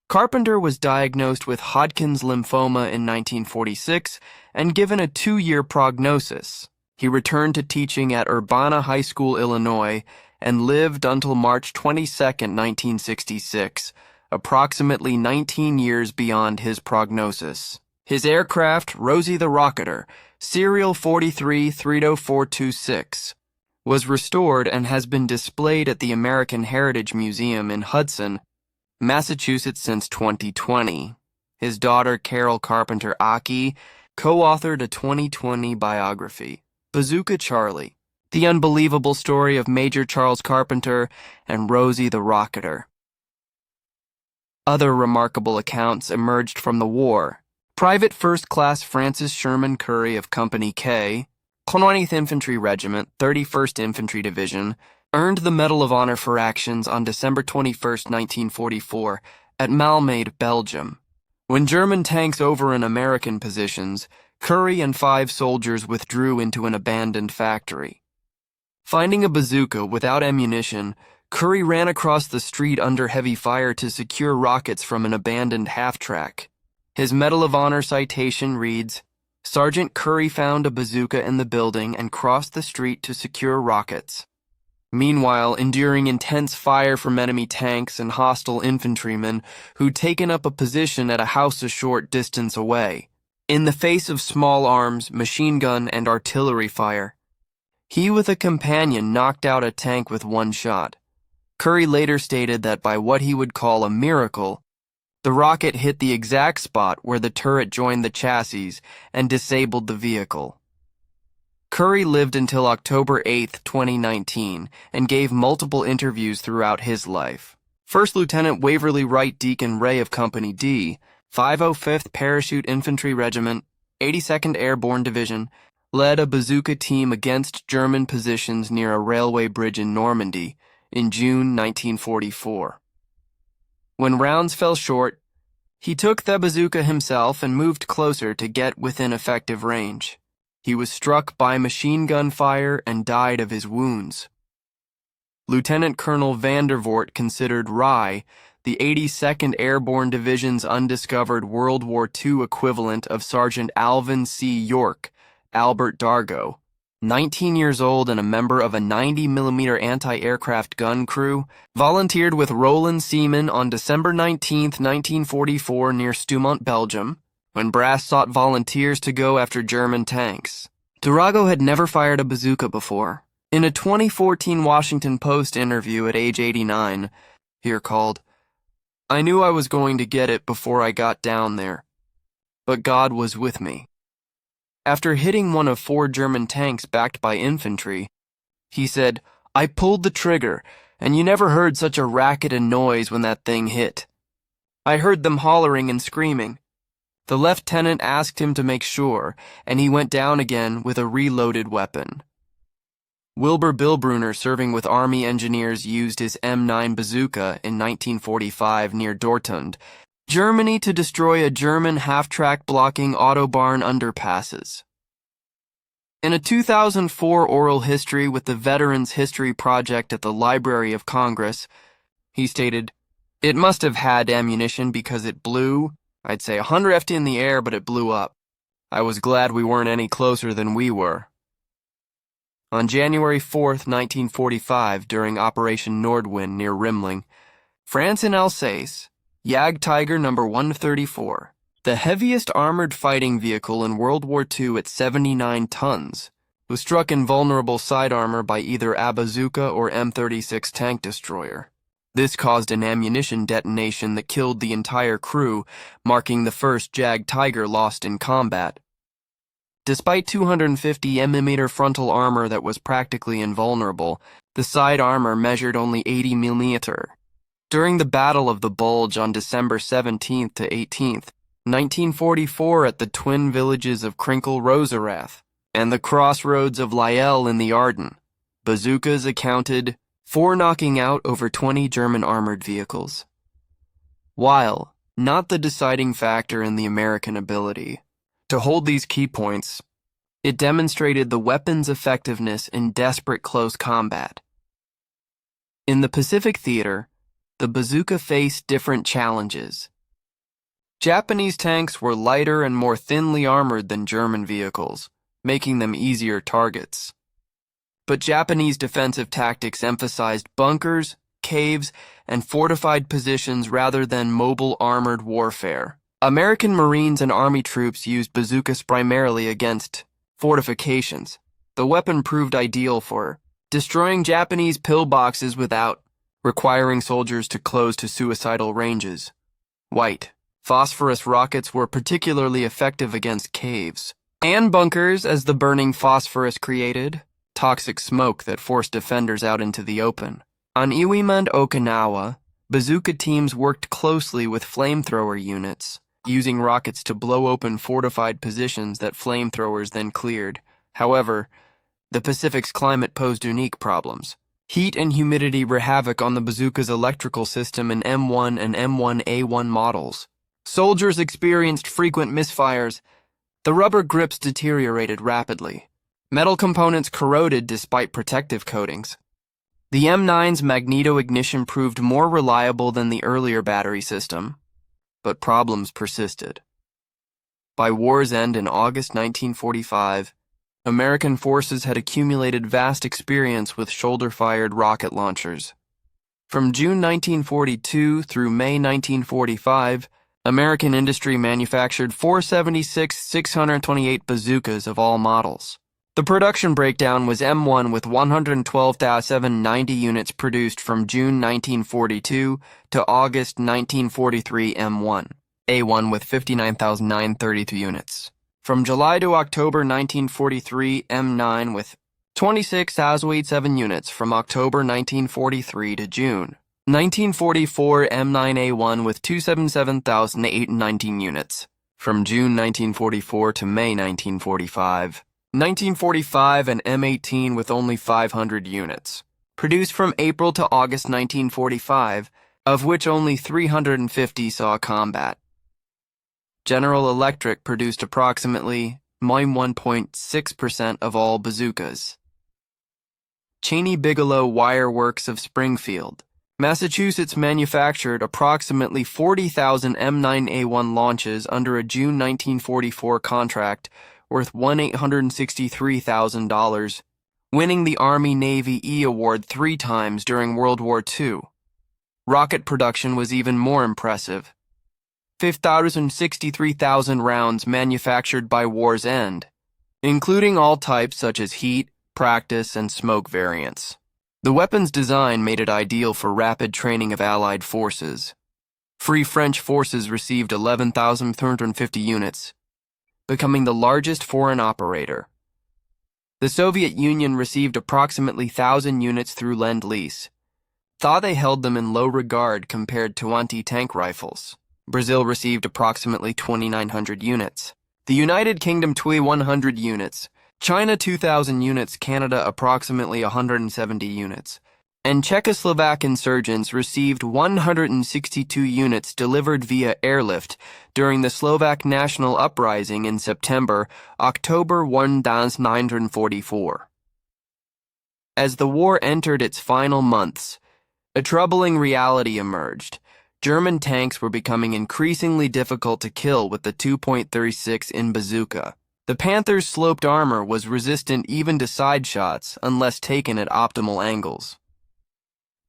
Speaker 1: Carpenter was diagnosed with Hodgkin's lymphoma in 1946 and given a 2-year prognosis. He returned to teaching at Urbana High School, Illinois, and lived until March 22, 1966, approximately 19 years beyond his prognosis. His aircraft, Rosie the Rocketer, serial 4330426, was restored and has been displayed at the American Heritage Museum in Hudson, Massachusetts since 2020. His daughter, Carol Carpenter Aki, co-authored a 2020 biography, Bazooka Charlie, The Unbelievable Story of Major Charles Carpenter and Rosie the Rocketer. Other remarkable accounts emerged from the war. Private First Class Francis Sherman Curry of Company K, 20th Infantry Regiment, 31st Infantry Division, earned the Medal of Honor for actions on December 21, 1944, at Malmedy, Belgium. When German tanks overran American positions, Curry and 5 soldiers withdrew into an abandoned factory. Finding a bazooka without ammunition, Curry ran across the street under heavy fire to secure rockets from an abandoned half-track. His Medal of Honor citation reads, "Sergeant Curry found a bazooka in the building and crossed the street to secure rockets." Meanwhile, enduring intense fire from enemy tanks and hostile infantrymen who'd taken up a position at a house a short distance away. In the face of small arms, machine gun, and artillery fire, he with a companion knocked out a tank with one shot. Curry later stated that by what he would call a miracle, the rocket hit the exact spot where the turret joined the chassis and disabled the vehicle. Curry lived until October 8, 2019, and gave multiple interviews throughout his life. First Lieutenant Waverly Wright Deacon Ray of Company D, 505th Parachute Infantry Regiment, 82nd Airborne Division, led a bazooka team against German positions near a railway bridge in Normandy in June 1944. When rounds fell short, he took the bazooka himself and moved closer to get within effective range. He was struck by machine gun fire and died of his wounds. Lieutenant Colonel Vandervoort considered WWII the 82nd Airborne Division's undiscovered World War II equivalent of Sergeant Alvin C. York, Albert Dargo, 19 years old and a member of a 90mm anti-aircraft gun crew, volunteered with Roland Seaman on December 19, 1944 near Stoumont, Belgium, when brass sought volunteers to go after German tanks. Dargo had never fired a bazooka before. In a 2014 Washington Post interview at age 89, he recalled, "I knew I was going to get it before I got down there, but God was with me." After hitting one of 4 German tanks backed by infantry, he said, "I pulled the trigger, and you never heard such a racket and noise when that thing hit. I heard them hollering and screaming. The lieutenant asked him to make sure, and he went down again with a reloaded weapon." Wilbur Billbrunner, serving with Army engineers, used his M9 bazooka in 1945 near Dortmund, Germany, to destroy a German half-track blocking Autobahn underpasses. In a 2004 oral history with the Veterans History Project at the Library of Congress, he stated, "It must have had ammunition because it blew, I'd say 100 ft in the air, but it blew up. I was glad we weren't any closer than we were." On January 4, 1945, during Operation Nordwind near Rimling, France and Alsace, Jagdtiger No. 134, the heaviest armored fighting vehicle in World War II at 79 tons, was struck in vulnerable side armor by either a bazooka or M36 tank destroyer. This caused an ammunition detonation that killed the entire crew, marking the first Jagdtiger lost in combat. Despite 250mm frontal armor that was practically invulnerable, the side armor measured only 80mm. During the Battle of the Bulge on December 17th to 18th, 1944 at the twin villages of Krinkel-Roserath and the crossroads of Lyell in the Ardennes, bazookas accounted for knocking out over 20 German armored vehicles. While not the deciding factor in the American ability to hold these key points, it demonstrated the weapon's effectiveness in desperate close combat. In the Pacific Theater, the bazooka faced different challenges. Japanese tanks were lighter and more thinly armored than German vehicles, making them easier targets. But Japanese defensive tactics emphasized bunkers, caves, and fortified positions rather than mobile armored warfare. American Marines and Army troops used bazookas primarily against fortifications. The weapon proved ideal for destroying Japanese pillboxes without requiring soldiers to close to suicidal ranges. White phosphorus rockets were particularly effective against caves and bunkers, as the burning phosphorus created toxic smoke that forced defenders out into the open. On Iwo and Okinawa, Bazooka teams worked closely with flamethrower units, using rockets to blow open fortified positions that flamethrowers then cleared. However, the Pacific's climate posed unique problems. Heat and humidity wreaked havoc on the Bazooka's electrical system in M1 and M1A1 models. Soldiers experienced frequent misfires. The rubber grips deteriorated rapidly. Metal components corroded despite protective coatings. The M9's magneto-ignition proved more reliable than the earlier battery system, but problems persisted. By war's end in August 1945, American forces had accumulated vast experience with shoulder-fired rocket launchers. From June 1942 through May 1945, American industry manufactured 476 628 bazookas of all models. The production breakdown was M1 with 112,790 units produced from June 1942 to August 1943 M1, A1 with 59,932 units. From July to October 1943 M9 with 26,087 units from October 1943 to June 1944 M9A1 with 277,819 units. From June 1944 to May 1945. 1945 and M18 with only 500 units. Produced from April to August 1945, of which only 350 saw combat. General Electric produced approximately 1.6% of all bazookas. Cheney Bigelow Wire Works of Springfield, Massachusetts manufactured approximately 40,000 M9A1 launches under a June 1944 contract worth $1,863,000, winning the Army-Navy E Award 3 times during World War II. Rocket production was even more impressive. 563,000 rounds manufactured by war's end, including all types such as heat, practice, and smoke variants. The weapon's design made it ideal for rapid training of Allied forces. Free French forces received 11,350 units, becoming the largest foreign operator. The Soviet Union received approximately 1,000 units through Lend-Lease, though they held them in low regard compared to anti-tank rifles. Brazil received approximately 2,900 units. The United Kingdom 2,100 units, China 2,000 units, Canada approximately 170 units, and Czechoslovak insurgents received 162 units delivered via airlift during the Slovak National Uprising in September-October 1944. As the war entered its final months, a troubling reality emerged. German tanks were becoming increasingly difficult to kill with the 2.36 in bazooka. The Panther's sloped armor was resistant even to side shots unless taken at optimal angles.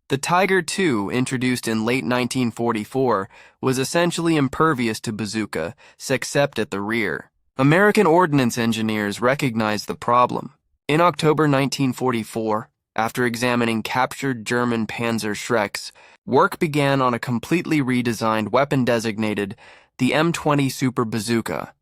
Speaker 1: The Tiger II, introduced in late 1944, was essentially impervious to bazooka, except at the rear. American ordnance engineers recognized the problem. In October 1944, after examining captured German Panzer Schrecks, work began on a completely redesigned weapon designated the M20 Super Bazooka.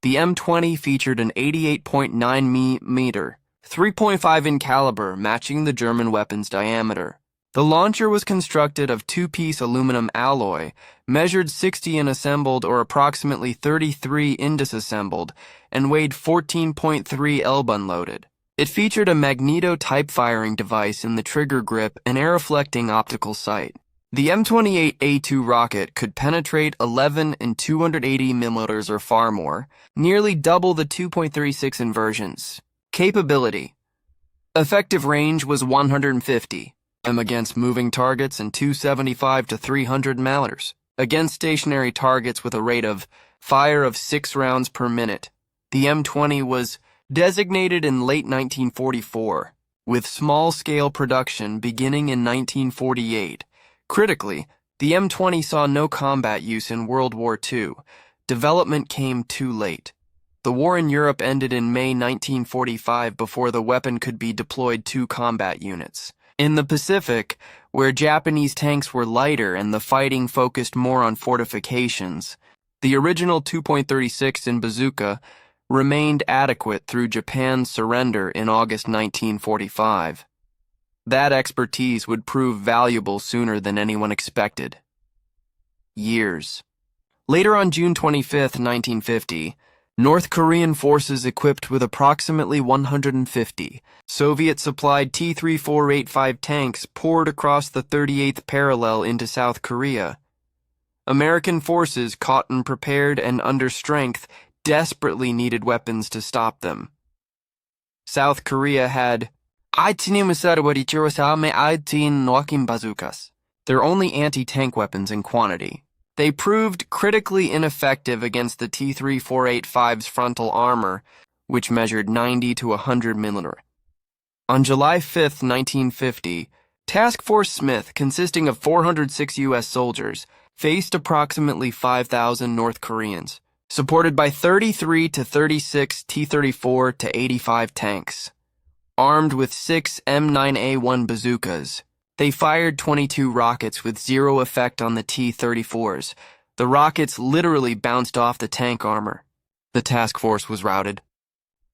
Speaker 1: The M20 featured an 88.9 mm, 3.5 in caliber, matching the German weapon's diameter. The launcher was constructed of two-piece aluminum alloy, measured 60 in assembled or approximately 33 in disassembled, and weighed 14.3 lb unloaded. It featured a magneto-type firing device in the trigger grip and air-reflecting optical sight. The M28A2 rocket could penetrate 11 and 280 mm or far more, nearly double the 2.36 inversions. Capability. Effective range was 150 against moving targets and 275 to 300 ms against stationary targets with a rate of fire of 6 rounds per minute. The M20 was designated in late 1944, with small-scale production beginning in 1948. Critically, the M20 saw no combat use in World War II. Development came too late. The war in Europe ended in May 1945 before the weapon could be deployed to combat units. In the Pacific, where Japanese tanks were lighter and the fighting focused more on fortifications, the original 2.36 in bazooka remained adequate through Japan's surrender in August 1945. That expertise would prove valuable sooner than anyone expected. Years. Later on June 25, 1950, North Korean forces equipped with approximately 150 Soviet-supplied T-3485 tanks poured across the 38th parallel into South Korea. American forces, caught and prepared and under strength, desperately needed weapons to stop them. South Korea had bazookas, their only anti-tank weapons in quantity. They proved critically ineffective against the T-3485's frontal armor, which measured 90 to 100 mm. On July 5, 1950, Task Force Smith, consisting of 406 U.S. soldiers, faced approximately 5,000 North Koreans, supported by 33 to 36 T-34 to 85 tanks. Armed with 6 M9A1 bazookas, they fired 22 rockets with zero effect on the T-34s. The rockets literally bounced off the tank armor. The task force was routed.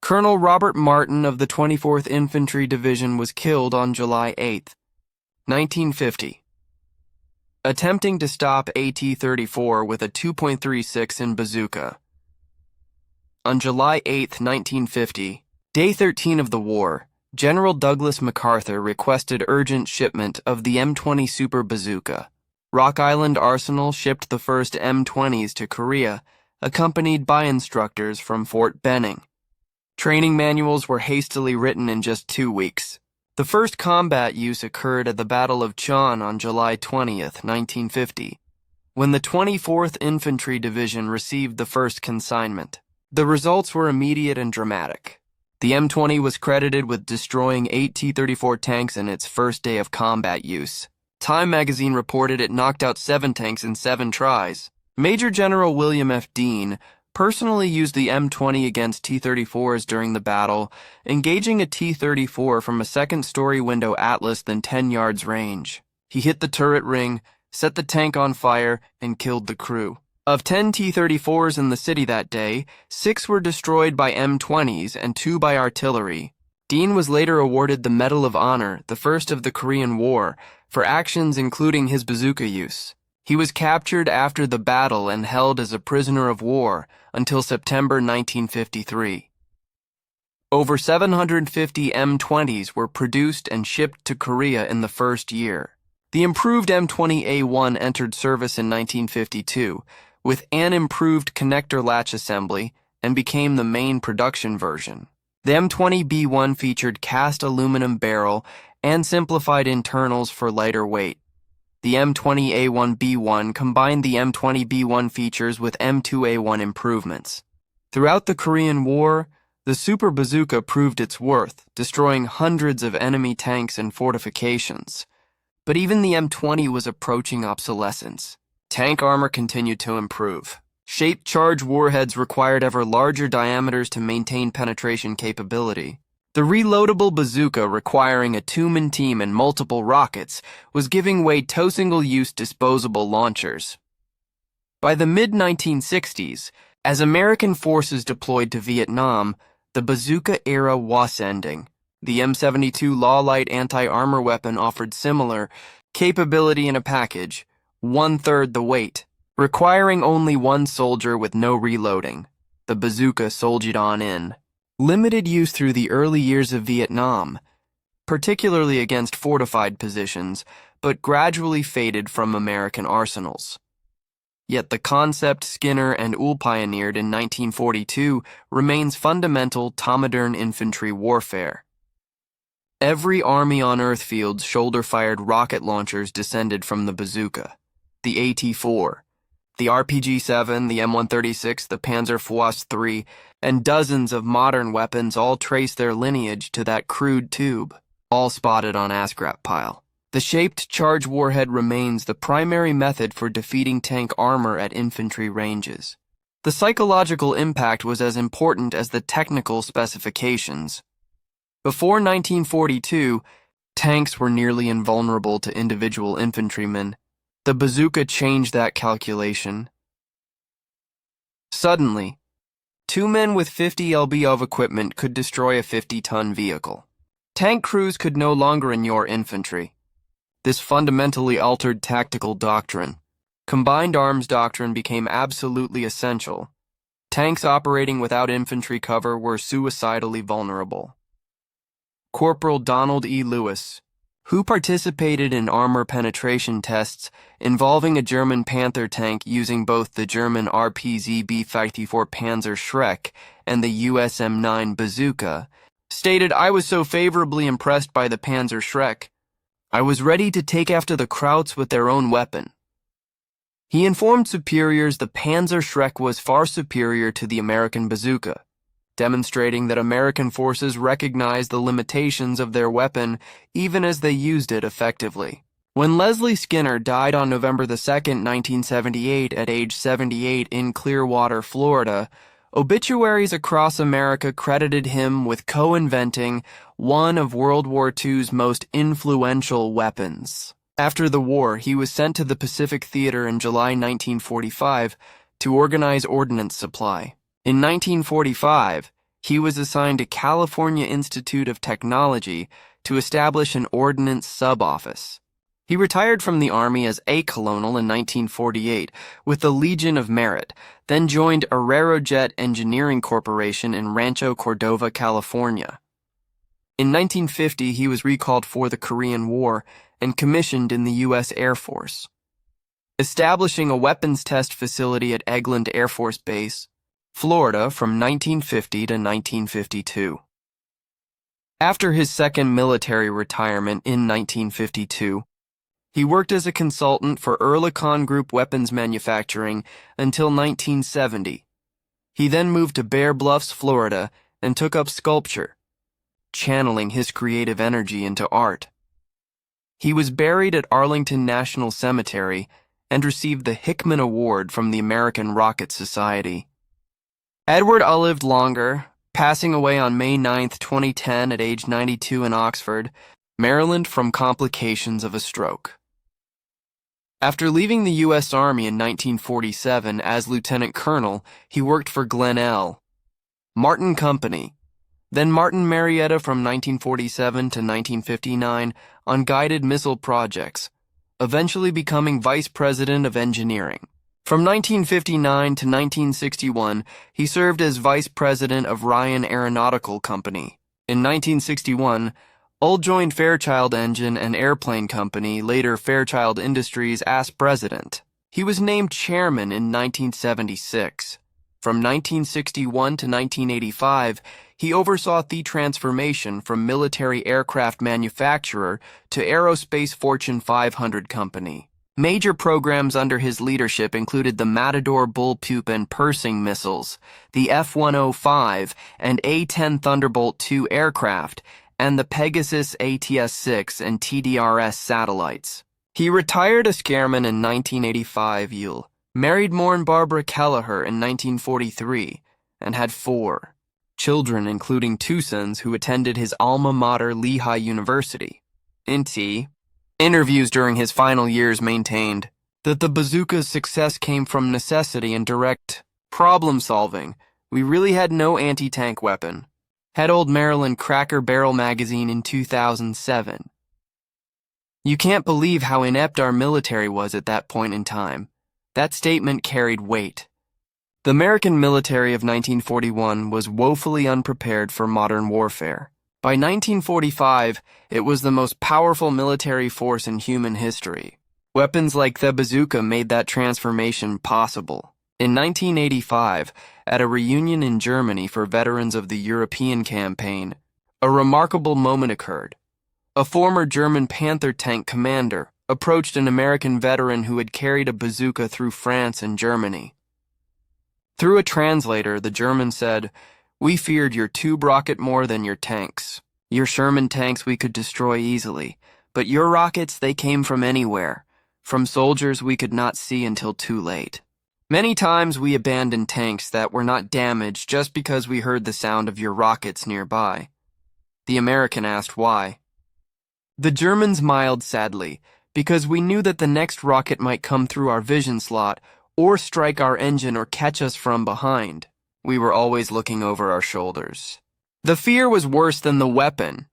Speaker 1: Colonel Robert Martin of the 24th Infantry Division was killed on July 8, 1950, attempting to stop a T-34 with a 2.36 in bazooka. On July 8, 1950, day 13 of the war, General Douglas MacArthur requested urgent shipment of the M20 Super Bazooka. Rock Island Arsenal shipped the first M20s to Korea, accompanied by instructors from Fort Benning. Training manuals were hastily written in just 2 weeks. The first combat use occurred at the Battle of Cheon on July 20, 1950, when the 24th Infantry Division received the first consignment. The results were immediate and dramatic. The M20 was credited with destroying 8 T-34 tanks in its first day of combat use. Time magazine reported it knocked out 7 tanks in 7 tries. Major General William F. Dean personally used the M20 against T-34s during the battle, engaging a T-34 from a second-story window at less than 10 yards range. He hit the turret ring, set the tank on fire, and killed the crew. Of 10 T-34s in the city that day, 6 were destroyed by M20s and 2 by artillery. Dean was later awarded the Medal of Honor, the first of the Korean War, for actions including his bazooka use. He was captured after the battle and held as a prisoner of war until September 1953. Over 750 M20s were produced and shipped to Korea in the first year. The improved M20A1 entered service in 1952, with an improved connector latch assembly, and became the main production version. The M20B1 featured cast aluminum barrel and simplified internals for lighter weight. The M20A1B1 combined the M20B1 features with M2A1 improvements. Throughout the Korean War, the Super Bazooka proved its worth, destroying hundreds of enemy tanks and fortifications. But even the M20 was approaching obsolescence. Tank armor continued to improve. Shaped charge warheads required ever larger diameters to maintain penetration capability. The reloadable bazooka, requiring a 2-man team and multiple rockets, was giving way to single-use disposable launchers. By the mid-1960s, as American forces deployed to Vietnam, the bazooka era was ending. The M72 Law-Light anti-armor weapon offered similar capability in a package, 1/3 the weight, requiring only 1 soldier with no reloading. The bazooka soldiered on in. Limited use through the early years of Vietnam, particularly against fortified positions, but gradually faded from American arsenals. Yet the concept Skinner and Uhl pioneered in 1942 remains fundamental to modern infantry warfare. Every army on Earth field's shoulder-fired rocket launchers descended from the bazooka. The AT-4, the RPG-7, the M136, the Panzerfaust III, and dozens of modern weapons all trace their lineage to that crude tube, all spotted on a scrap pile. The shaped charge warhead remains the primary method for defeating tank armor at infantry ranges. The psychological impact was as important as the technical specifications. Before 1942, tanks were nearly invulnerable to individual infantrymen. The bazooka changed that calculation. Suddenly, Two men with 50 lb of equipment could destroy a 50-ton vehicle. Tank crews could no longer ignore infantry. This fundamentally altered tactical doctrine. Combined arms doctrine became absolutely essential. Tanks operating without infantry cover were suicidally vulnerable. Corporal Donald E. Lewis, who participated in armor penetration tests involving a German Panther tank using both the German RPZ B-54 Panzer Schreck and the US M9 Bazooka, stated, "I was so favorably impressed by the Panzer Schreck, I was ready to take after the Krauts with their own weapon." He informed superiors the Panzer Schreck was far superior to the American Bazooka, demonstrating that American forces recognized the limitations of their weapon even as they used it effectively. When Leslie Skinner died on November 2, 1978, at age 78 in Clearwater, Florida, obituaries across America credited him with co-inventing one of World War II's most influential weapons. After the war, he was sent to the Pacific Theater in July 1945 to organize ordnance supply. In 1945, he was assigned to California Institute of Technology to establish an ordnance sub-office. He retired from the Army as a colonel in 1948 with the Legion of Merit, then joined Aerojet Engineering Corporation in Rancho Cordova, California. In 1950, he was recalled for the Korean War and commissioned in the U.S. Air Force, establishing a weapons test facility at Eglin Air Force Base, Florida, from 1950 to 1952. After his second military retirement in 1952, he worked as a consultant for Oerlikon Group Weapons Manufacturing until 1970. He then moved to Bear Bluffs, Florida, and took up sculpture, channeling his creative energy into art. He was buried at Arlington National Cemetery and received the Hickman Award from the American Rocket Society. Edward lived longer, passing away on May 9, 2010 at age 92 in Oxford, Maryland, from complications of a stroke. After leaving the U.S. Army in 1947 as lieutenant colonel, he worked for Glenn L. Martin Company, then Martin Marietta from 1947 to 1959 on guided missile projects, eventually becoming vice president of engineering. From 1959 to 1961, he served as vice president of Ryan Aeronautical Company. In 1961, Ull joined Fairchild Engine and Airplane Company, later Fairchild Industries, as president. He was named chairman in 1976. From 1961 to 1985, he oversaw the transformation from military aircraft manufacturer to aerospace Fortune 500 company. Major programs under his leadership included the Matador Bullpup and Persing missiles, the F-105 and A-10 Thunderbolt II aircraft, and the Pegasus ATS-6 and TDRS satellites. He retired as chairman in 1985. Yule married Maureen Barbara Kelleher in 1943 and had 4 children, including 2 sons who attended his alma mater, Lehigh University. Interviews during his final years maintained that the Bazooka's success came from necessity and direct problem solving. "We really had no anti-tank weapon," had Old Maryland Cracker Barrel magazine in 2007. "You can't believe how inept our military was at that point in time." That statement carried weight. The American military of 1941 was woefully unprepared for modern warfare. By 1945, it was the most powerful military force in human history. Weapons like the bazooka made that transformation possible. In 1985, at a reunion in Germany for veterans of the European campaign, a remarkable moment occurred. A former German Panther tank commander approached an American veteran who had carried a bazooka through France and Germany. Through a translator, the German said, "We feared your tube rocket more than your tanks. Your Sherman tanks we could destroy easily, but your rockets, they came from anywhere, from soldiers we could not see until too late. Many times we abandoned tanks that were not damaged just because we heard the sound of your rockets nearby." The American asked why. The Germans smiled sadly, "Because we knew that the next rocket might come through our vision slot or strike our engine or catch us from behind. we were always looking over our shoulders. The fear was worse than the weapon.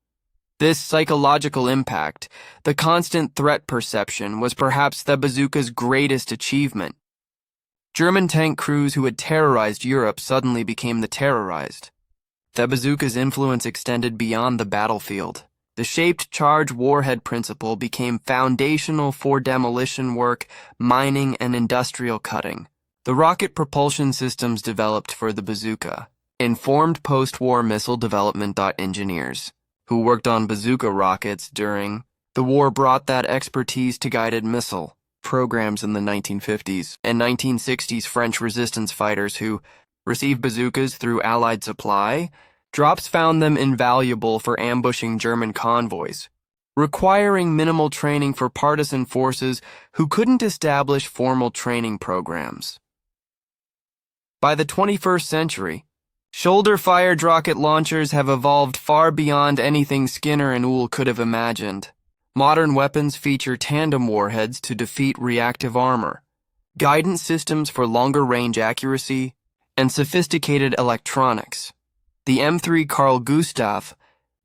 Speaker 1: This psychological impact, the constant threat perception, was perhaps the bazooka's greatest achievement. German tank crews who had terrorized Europe suddenly became the terrorized. The bazooka's influence extended beyond the battlefield. The shaped charge warhead principle became foundational for demolition work, mining, and industrial cutting. The rocket propulsion systems developed for the bazooka informed post-war missile development engineers who worked on bazooka rockets during the war brought that expertise to guided missile programs in the 1950s and 1960s. French resistance fighters who received bazookas through Allied supply drops found them invaluable for ambushing German convoys, requiring minimal training for partisan forces who couldn't establish formal training programs. By the 21st century, shoulder-fired rocket launchers have evolved far beyond anything Skinner and Uhl could have imagined. Modern weapons feature tandem warheads to defeat reactive armor, guidance systems for longer-range accuracy, and sophisticated electronics. The M3 Carl Gustaf,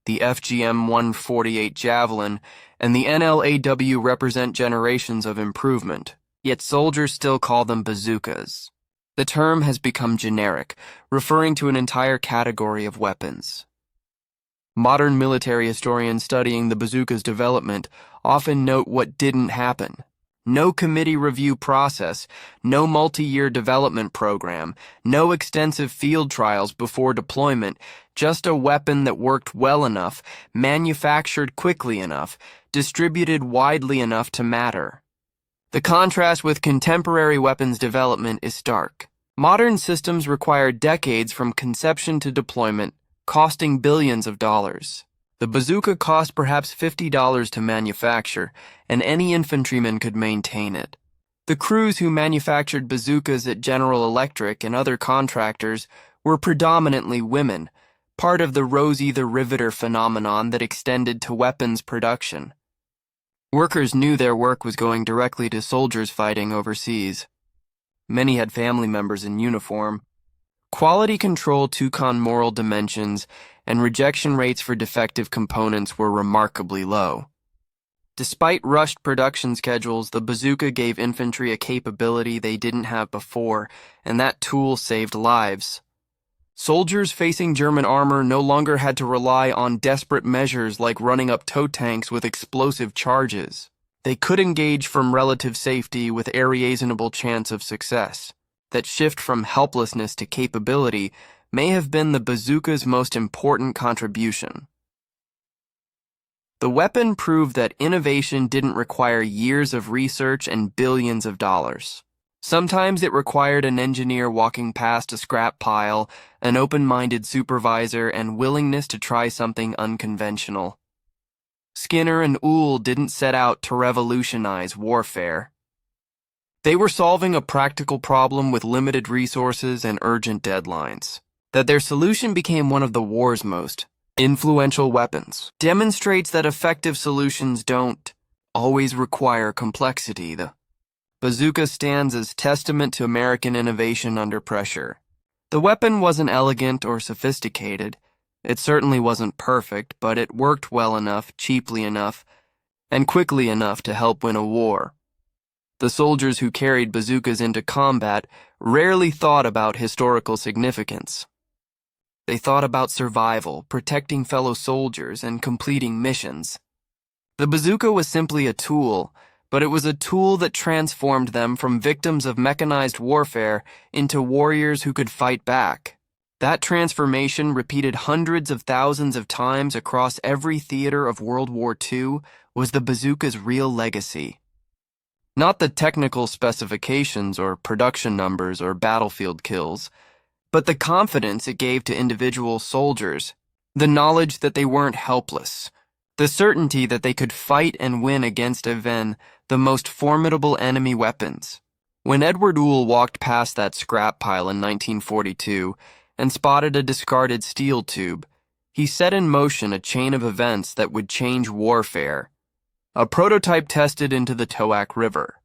Speaker 1: the FGM-148 Javelin, and the NLAW represent generations of improvement, yet soldiers still call them bazookas. The term has become generic, referring to an entire category of weapons. Modern military historians studying the bazooka's development often note what didn't happen. No committee review process, no multi-year development program, no extensive field trials before deployment, just a weapon that worked well enough, manufactured quickly enough, distributed widely enough to matter. The contrast with contemporary weapons development is stark. Modern systems require decades from conception to deployment, costing billions of dollars. The bazooka cost perhaps $50 to manufacture, and any infantryman could maintain it. The crews who manufactured bazookas at General Electric and other contractors were predominantly women, part of the Rosie the Riveter phenomenon that extended to weapons production. Workers knew their work was going directly to soldiers fighting overseas. Many had family members in uniform. Quality control took on moral dimensions, and rejection rates for defective components were remarkably low. Despite rushed production schedules, the bazooka gave infantry a capability they didn't have before, and that tool saved lives. Soldiers facing German armor no longer had to rely on desperate measures like running up tow tanks with explosive charges. They could engage from relative safety with a reasonable chance of success. That shift from helplessness to capability may have been the bazooka's most important contribution. The weapon proved that innovation didn't require years of research and billions of dollars. Sometimes it required an engineer walking past a scrap pile, an open-minded supervisor, and willingness to try something unconventional. Skinner and Uhl didn't set out to revolutionize warfare. They were solving a practical problem with limited resources and urgent deadlines. That their solution became one of the war's most influential weapons demonstrates that effective solutions don't always require complexity. The bazooka stands as testament to American innovation under pressure. The weapon wasn't elegant or sophisticated. It certainly wasn't perfect, but it worked well enough, cheaply enough, and quickly enough to help win a war. The soldiers who carried bazookas into combat rarely thought about historical significance. They thought about survival, protecting fellow soldiers, and completing missions. The bazooka was simply a tool, but it was a tool that transformed them from victims of mechanized warfare into warriors who could fight back. That transformation, repeated hundreds of thousands of times across every theater of World War II, was the bazooka's real legacy. Not the technical specifications or production numbers or battlefield kills, but the confidence it gave to individual soldiers, the knowledge that they weren't helpless, the certainty that they could fight and win against even the most formidable enemy weapons. When Edward Uhl walked past that scrap pile in 1942 and spotted a discarded steel tube, he set in motion a chain of events that would change warfare. A prototype tested into the Toac River,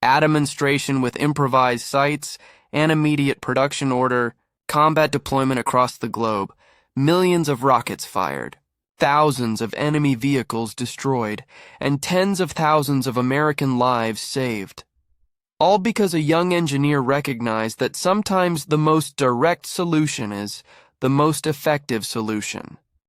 Speaker 1: a demonstration with improvised sights, an immediate production order, combat deployment across the globe, millions of rockets fired, thousands of enemy vehicles destroyed, and tens of thousands of American lives saved. All because a young engineer recognized that sometimes the most direct solution is the most effective solution.